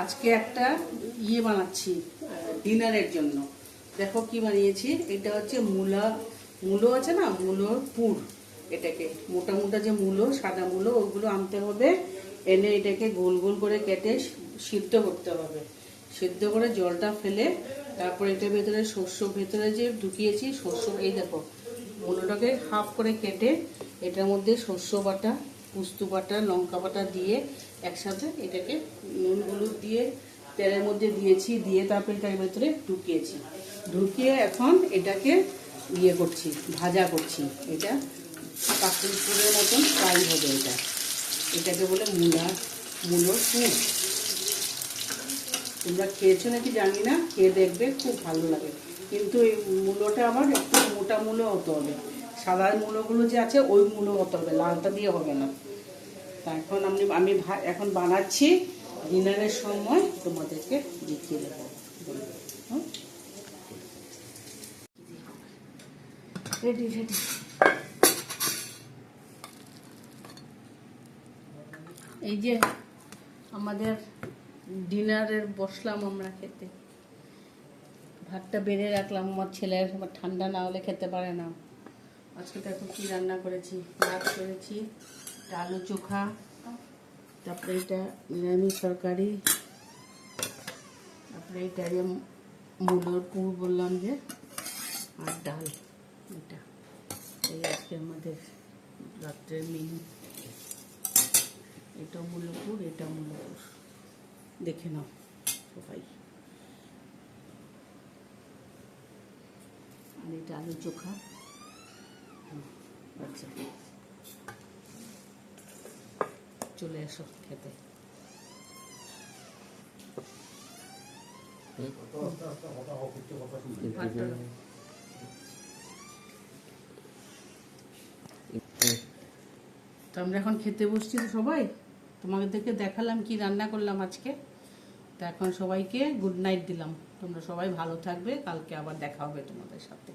আজকে একটা ইয়ে বানাচ্ছি ডিনারের জন্য। দেখো কি বানিয়েছি। এটা হচ্ছে মূলো আছে না, মূলোর পুর। এটাকে মোটা মোটা যে মূলো, সাদা মূলো, ওগুলো আনতে হবে। এনে এটাকে গোল গোল করে কেটে সিদ্ধ করতে হবে। সিদ্ধ করে জলটা ফেলে তারপর এটার ভেতরে ভেতরে যে ঢুকিয়েছি শস্য, এই দেখো মূলোটাকে হাফ করে কেটে এটার মধ্যে শস্য বাটা, পোস্ত বাটা, লঙ্কা বাটা দিয়ে একসাথে এটাকে নুন হলুদ দিয়ে তেলের মধ্যে দিয়েছি, দিয়ে তারপর এটার ভেতরে ঢুকিয়ে এখন এটাকে ইয়ে করছি, ভাজা করছি। এটা কাকুর পুরের মতন ফ্রাই হবে। এটাকে বলে মূলোর পুর। তোমরা খেয়েছো নাকি জানি না, খেয়ে দেখবে, খুব ভালো লাগে। কিন্তু এই মূলোটা আবার একটু মোটা মূলো হতে হবে। সাদা মূলোগুলো যে আছে ওই মূলো হতে হবে, লালটা দিয়ে হবে না। তা এখন আমি এখন বানাচ্ছি, ডিনারের সময় তোমাদেরকে দেখিয়ে দেবো। Ready ready. এই যে আমাদের ডিনারের বসলাম আমরা খেতে। ভাতটা বেড়ে রাখলাম, আমার ছেলের আবার ঠান্ডা না হলে খেতে পারে না। আজকে দেখো কি রান্না করেছি। ভাত করেছি, আলু চোখা, তারপরে এটা নিরামিষ তরকারি, তারপরে এটা যে মূলোর পুর বললাম যে, আর ডাল। এটা এই আজকে আমাদের রাত্রের মেনু। এটা মূলপুর, এটা মূলপুর, দেখে নাও সবাই। আর এটা আলু চোখা। আচ্ছা, চলে এসো খেতে। তো আমরা এখন খেতে বসছি তো সবাই। তোমাদেরকে দেখালাম কি রান্না করলাম আজকে। তো এখন সবাইকে গুড নাইট দিলাম। তোমরা সবাই ভালো থাকবে, কালকে আবার দেখা হবে তোমাদের সাথে।